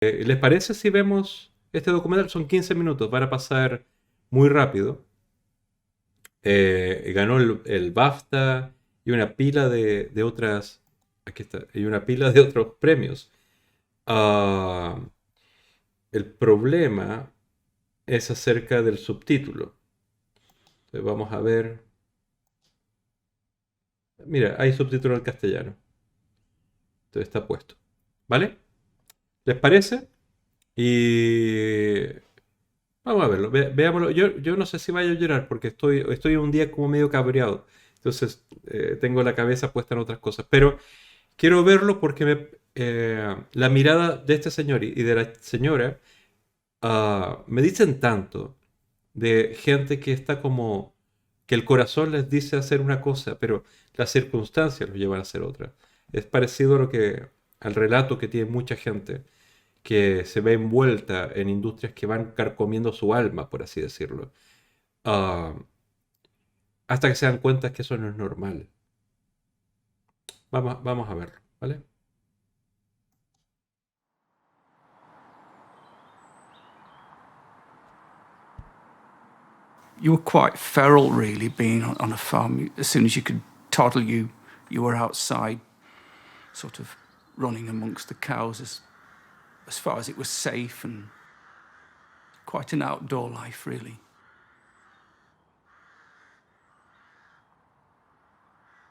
¿Les parece si vemos este documental? Son 15 minutos, van a pasar muy rápido. Ganó el BAFTA y una pila de otras. Aquí está, y una pila de otros premios. Ah, el problema es acerca del subtítulo. Entonces vamos a ver. Mira, hay subtítulo al castellano. Entonces está puesto. ¿Vale? ¿Les parece? Y vamos a verlo, veámoslo. Yo no sé si vaya a llorar porque estoy un día como medio cabreado. Entonces tengo la cabeza puesta en otras cosas. Pero quiero verlo porque la mirada de este señor y de la señora me dicen tanto de gente que está como que el corazón les dice hacer una cosa, pero las circunstancias los llevan a hacer otra. Es parecido a al relato que tiene mucha gente que se ve envuelta en industrias que van carcomiendo su alma, por así decirlo, ah, hasta que se dan cuenta que eso no es normal. Vamos a verlo, ¿vale? You were quite feral, really, being on a farm. As soon as you could toddle, you were outside, sort of running amongst the cows as far as it was safe, and quite an outdoor life, really.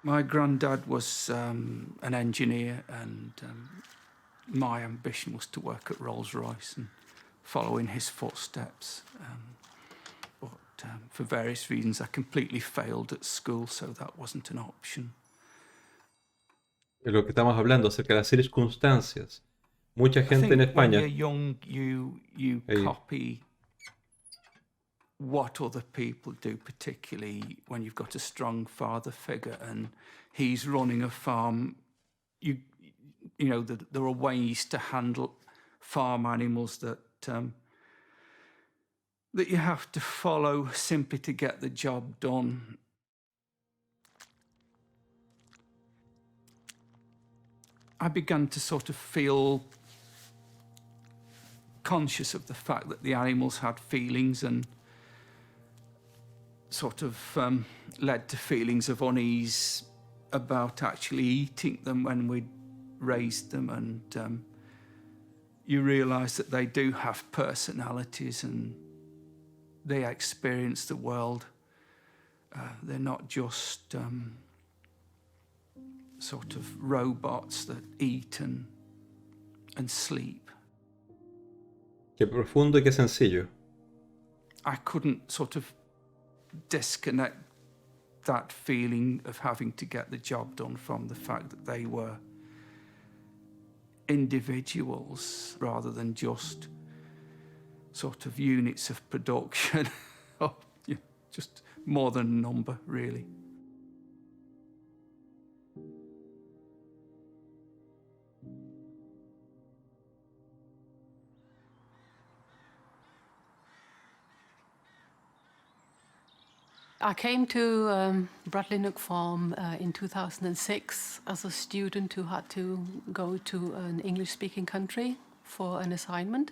My granddad was an engineer, and my ambition was to work at Rolls-Royce and follow in his footsteps. But for various reasons, I completely failed at school, so that wasn't an option. De lo que estamos hablando acerca de las circunstancias. Mucha I gente en think when España. you're young, you Ahí. copy what other people do, particularly when you've got a strong father figure and he's running a farm. You know, there are ways to handle farm animals that you have to follow simply to get the job done. I began to sort of feel conscious of the fact that the animals had feelings, and sort of led to feelings of unease about actually eating them when we'd raised them. And you realise that they do have personalities and they experience the world. They're not just sort of robots that eat and sleep. Qué profundo y qué sencillo. I couldn't sort of disconnect that feeling of having to get the job done from the fact that they were individuals rather than just sort of units of production, or just more than a number, really. I came to Bradley Nook Farm in 2006 as a student who had to go to an English-speaking country for an assignment.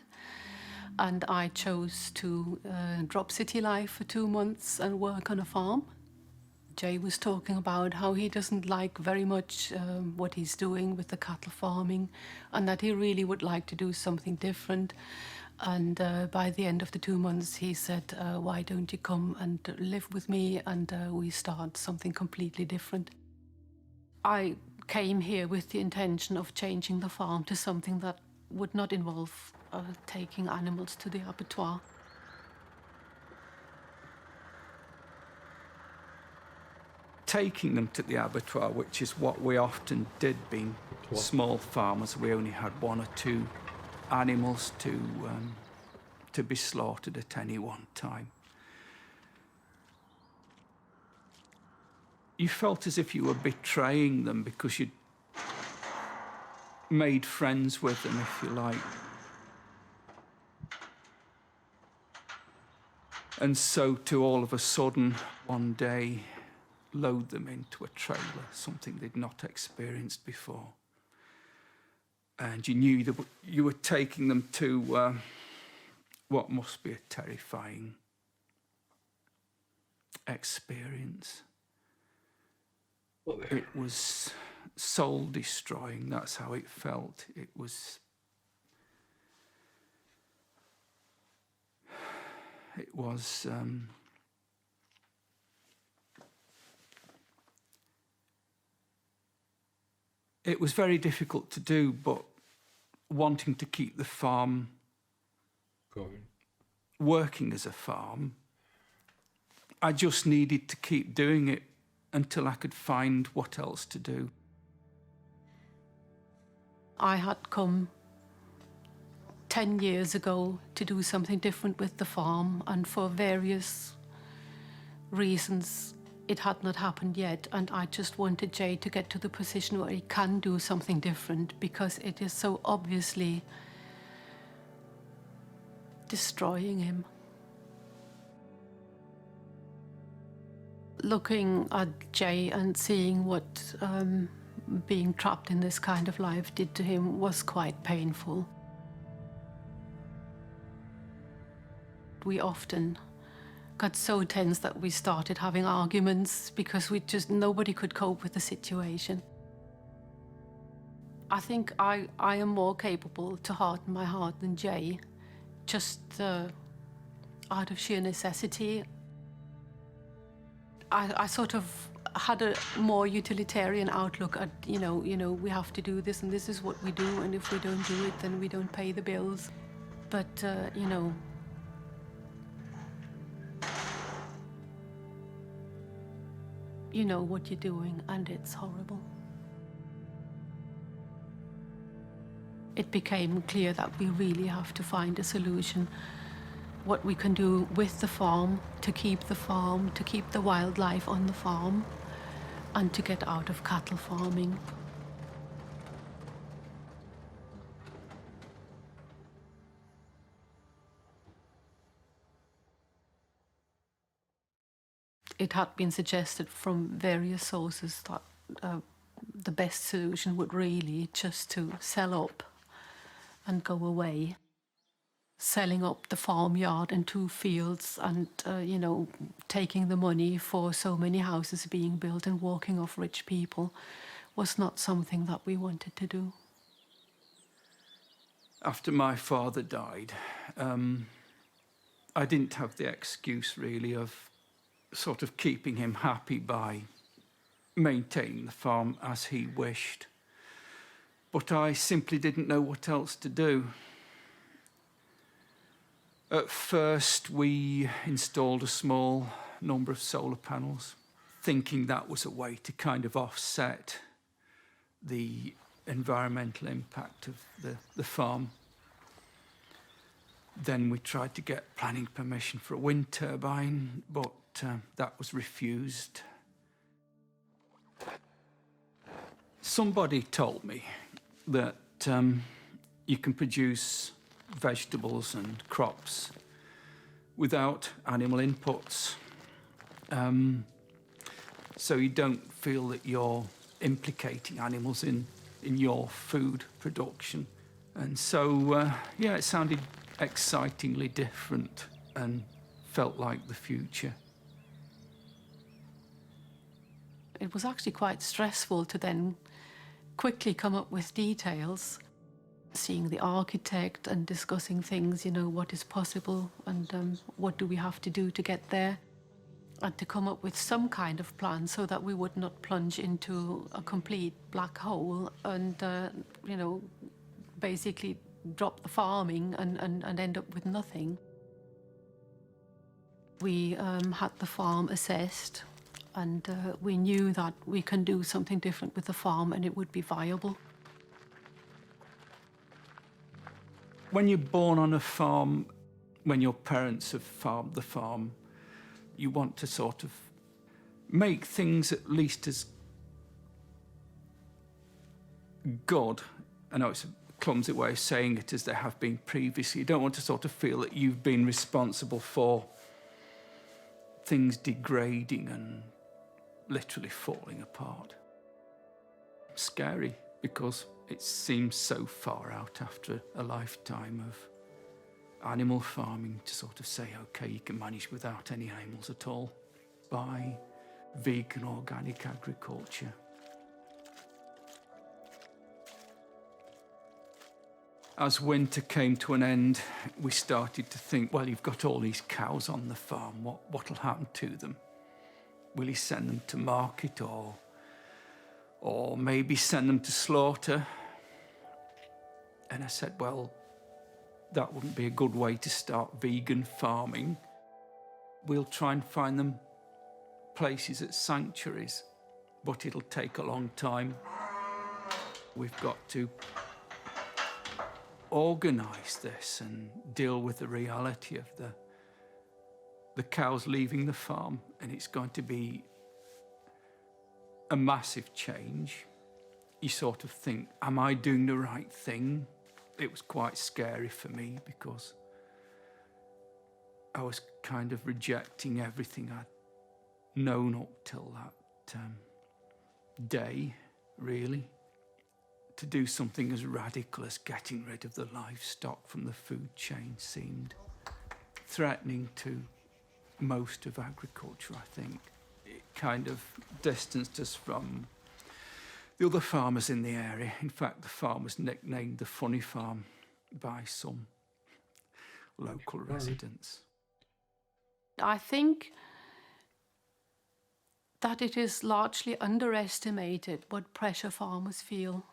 And I chose to drop city life for 2 months and work on a farm. Jay was talking about how he doesn't like very much what he's doing with the cattle farming, and that he really would like to do something different. And by the end of the 2 months, he said, why don't you come and live with me, and we start something completely different. I came here with the intention of changing the farm to something that would not involve taking animals to the abattoir. Taking them to the abattoir, which is what we often did being small farmers. We only had 1 or 2 animals to be slaughtered at any one time. You felt as if you were betraying them because you'd made friends with them, if you like. And so to all of a sudden, one day, load them into a trailer, something they'd not experienced before. And you knew that you were taking them to what must be a terrifying experience. It was soul-destroying, that's how it felt. It was very difficult to do, but wanting to keep the farm going, working as a farm, I just needed to keep doing it until I could find what else to do. I had come 10 years ago to do something different with the farm, and for various reasons it had not happened yet, and I just wanted Jay to get to the position where he can do something different, because it is so obviously destroying him. Looking at Jay and seeing what being trapped in this kind of life did to him was quite painful. We often got so tense that we started having arguments because nobody could cope with the situation. I think I am more capable to harden my heart than Jay, just out of sheer necessity. I sort of had a more utilitarian outlook at, you know, we have to do this and this is what we do, and if we don't do it, then we don't pay the bills. But, you know what you're doing, and it's horrible. It became clear that we really have to find a solution. What we can do with the farm, to keep the wildlife on the farm, and to get out of cattle farming. It had been suggested from various sources that the best solution would really just to sell up and go away. Selling up the farmyard and 2 fields and, taking the money for so many houses being built and walking off rich people was not something that we wanted to do. After my father died, I didn't have the excuse really of sort of keeping him happy by maintaining the farm as he wished. But I simply didn't know what else to do. At first, we installed a small number of solar panels, thinking that was a way to kind of offset the environmental impact of the farm. Then we tried to get planning permission for a wind turbine, but that was refused. Somebody told me that you can produce vegetables and crops without animal inputs. So you don't feel that you're implicating animals in your food production. And so, it sounded excitingly different and felt like the future. It was actually quite stressful to then quickly come up with details, seeing the architect and discussing things, what is possible and what do we have to do to get there, and to come up with some kind of plan so that we would not plunge into a complete black hole and, basically drop the farming and end up with nothing. We had the farm assessed, and we knew that we can do something different with the farm and it would be viable. When you're born on a farm, when your parents have farmed the farm, you want to sort of make things at least as good, I know it's a clumsy way of saying it, as they have been previously. You don't want to sort of feel that you've been responsible for things degrading and literally falling apart. Scary, because It seems so far out after a lifetime of animal farming to sort of say, okay, you can manage without any animals at all by vegan organic agriculture. As winter came to an end, we started to think, well, you've got all these cows on the farm, what'll happen to them? Will you send them to market or maybe send them to slaughter? And I said, well, that wouldn't be a good way to start vegan farming. We'll try and find them places at sanctuaries, but it'll take a long time. We've got to organise this and deal with the reality of the cows leaving the farm, and it's going to be a massive change. You sort of think, am I doing the right thing? It was quite scary for me because I was kind of rejecting everything I'd known up till that day, really. To do something as radical as getting rid of the livestock from the food chain seemed threatening to most of agriculture, I think. It kind of distanced us from the other farmers in the area. In fact, the farm was nicknamed the Funny Farm by some local residents. I think that it is largely underestimated what pressure farmers feel.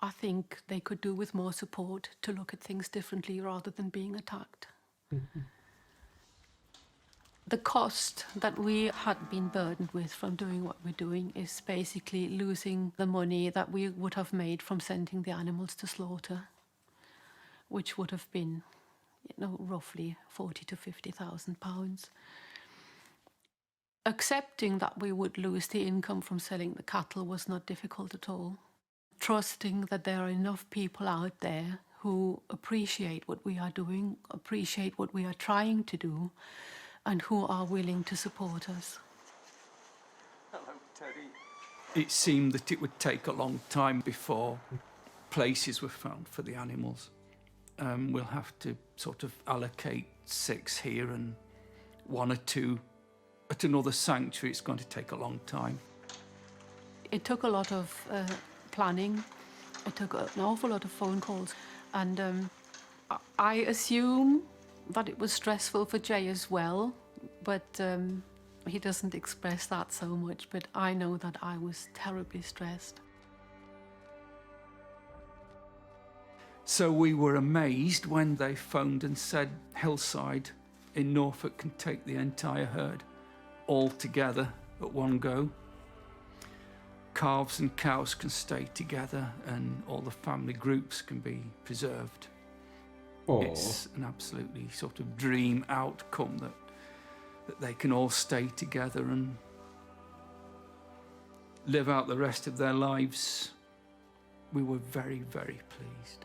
I think they could do with more support to look at things differently rather than being attacked. Mm-hmm. The cost that we had been burdened with from doing what we're doing is basically losing the money that we would have made from sending the animals to slaughter, which would have been, roughly 40 to 50,000 pounds. Accepting that we would lose the income from selling the cattle was not difficult at all. Trusting that there are enough people out there who appreciate what we are doing, appreciate what we are trying to do, and who are willing to support us. Hello, Teddy. It seemed that it would take a long time before places were found for the animals. We'll have to sort of allocate 6 here and 1 or 2 at another sanctuary. It's going to take a long time. It took a lot of planning. It took an awful lot of phone calls. And I assume that it was stressful for Jay as well, but he doesn't express that so much. But I know that I was terribly stressed. So we were amazed when they phoned and said Hillside in Norfolk can take the entire herd all together at one go. Calves and cows can stay together and all the family groups can be preserved. Aww. It's an absolutely sort of dream outcome that they can all stay together and live out the rest of their lives. We were very, very pleased.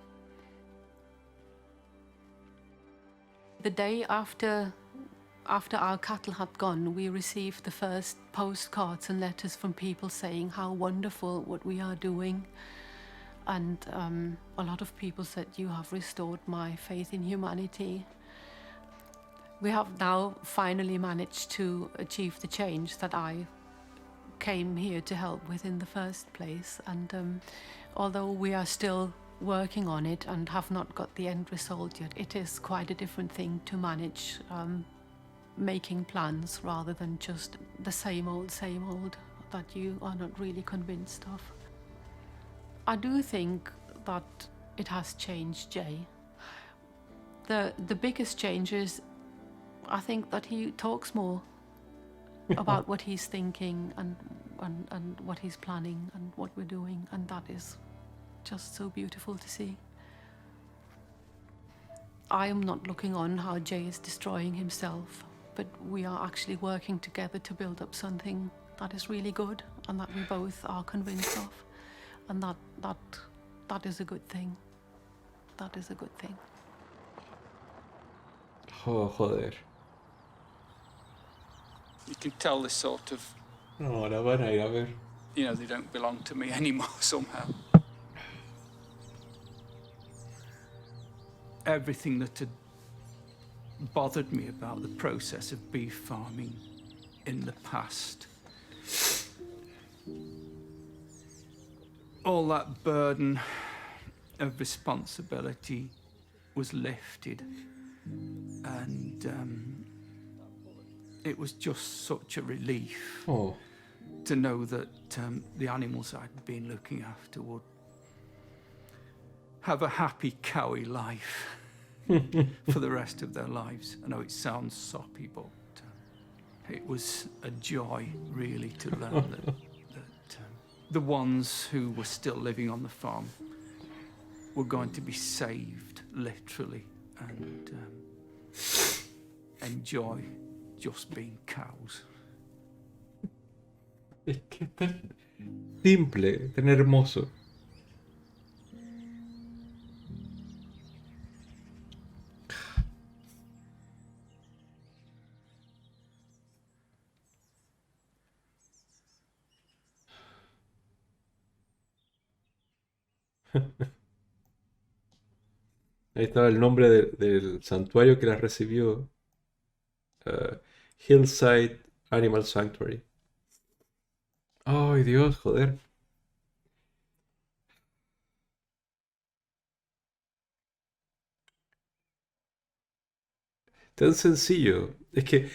The day after our cattle had gone, we received the first postcards and letters from people saying how wonderful what we are doing. And a lot of people said, you have restored my faith in humanity. We have now finally managed to achieve the change that I came here to help with in the first place. And although we are still working on it and have not got the end result yet, it is quite a different thing to manage making plans rather than just the same old that you are not really convinced of. I do think that it has changed Jay. The biggest change is, I think that he talks more about what he's thinking and what he's planning and what we're doing, and that is just so beautiful to see. I am not looking on how Jay is destroying himself, but we are actually working together to build up something that is really good and that we both are convinced of, and that is a good thing. That is a good thing. Oh, joder. You can tell this sort of... No, ahora van a ir a ver. They don't belong to me anymore somehow. everything that had bothered me about the process of beef farming in the past. All that burden of responsibility was lifted, and it was just such a relief to know that the animals I'd been looking after would have a happy, cowy life for the rest of their lives. I know it sounds soppy, but it was a joy, really, to learn that the ones who were still living on the farm were going to be saved, literally, and enjoy just being cows. Es que es tan simple, tan hermoso. Ahí estaba el nombre del santuario que las recibió. Hillside Animal Sanctuary. Ay, Dios, joder. Tan sencillo. Es que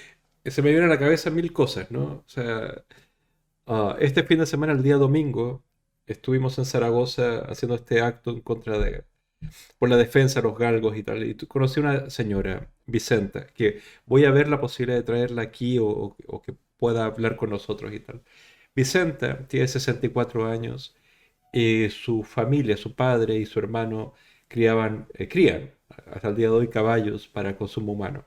se me vienen a la cabeza mil cosas, ¿no? O sea, este fin de semana, el día domingo, estuvimos en Zaragoza haciendo este acto en contra de, por la defensa de los galgos y tal. Y conocí a una señora, Vicenta, que voy a ver la posibilidad de traerla aquí o que pueda hablar con nosotros y tal. Vicenta tiene 64 años y su familia, su padre y su hermano crían hasta el día de hoy caballos para consumo humano.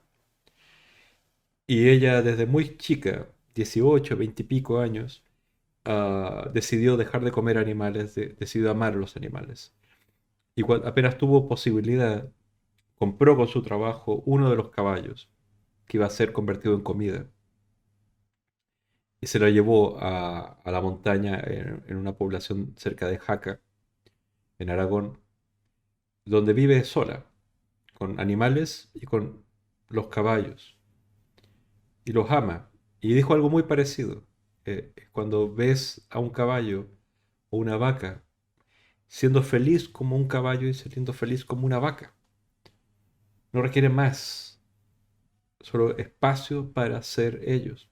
Y ella desde muy chica, 18, 20 y pico años, decidió dejar de comer animales, decidió amar a los animales. Y apenas tuvo posibilidad, compró con su trabajo uno de los caballos que iba a ser convertido en comida. Y se lo llevó a la montaña en una población cerca de Jaca, en Aragón, donde vive sola, con animales y con los caballos. Y los ama. Y dijo algo muy parecido. Cuando ves a un caballo o una vaca siendo feliz como un caballo y siendo feliz como una vaca, no requiere más, solo espacio para ser ellos.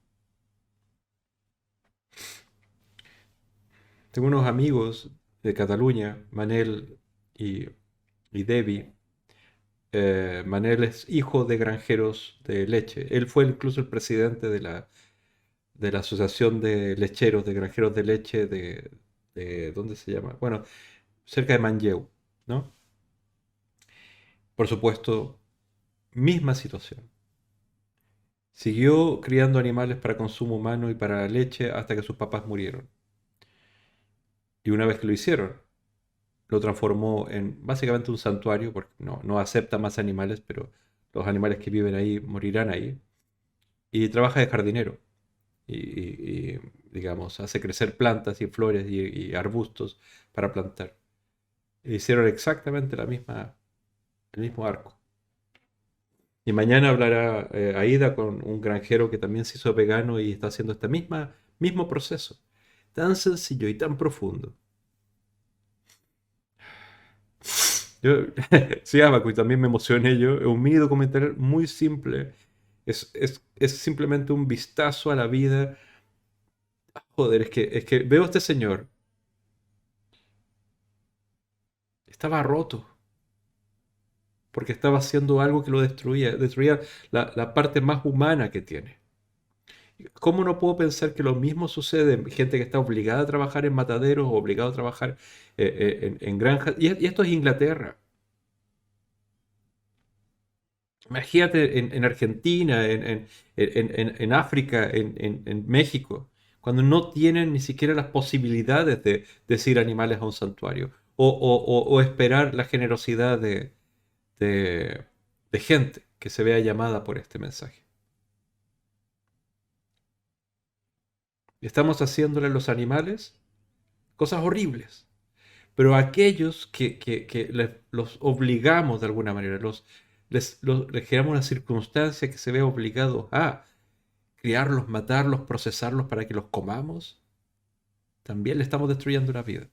Tengo unos amigos de Cataluña, Manel y, y Debbie. Manel es hijo de granjeros de leche. Él fue incluso el presidente de la Asociación de Lecheros, de Granjeros de Leche ¿dónde se llama? Bueno, cerca de Manlleu, ¿no? Por supuesto, misma situación. Siguió criando animales para consumo humano y para la leche hasta que sus papás murieron. Y una vez que lo hicieron, lo transformó en básicamente un santuario, porque no acepta más animales, pero los animales que viven ahí morirán ahí. Y trabaja de jardinero. Digamos, hace crecer plantas y flores y arbustos para plantar. E hicieron exactamente el mismo arco. Y mañana hablará Aida con un granjero que también se hizo vegano y está haciendo este mismo proceso. Tan sencillo y tan profundo. Yo, sí, Abaco, y también me emocioné yo. Es un mini documental muy simple. Es simplemente un vistazo a la vida. Joder, es que veo a este señor. Estaba roto. Porque estaba haciendo algo que lo destruía la parte más humana que tiene. ¿Cómo no puedo pensar que lo mismo sucede en gente que está obligada a trabajar en mataderos o obligada a trabajar en granjas? Y esto es Inglaterra. Imagínate en Argentina, en África, en México, cuando no tienen ni siquiera las posibilidades de decir animales a un santuario o esperar la generosidad de, de gente que se vea llamada por este mensaje. Estamos haciéndole a los animales cosas horribles, Pero a aquellos que los obligamos de alguna manera, les generamos una circunstancia que se ve obligados a criarlos, matarlos, procesarlos para que los comamos, también le estamos destruyendo la vida.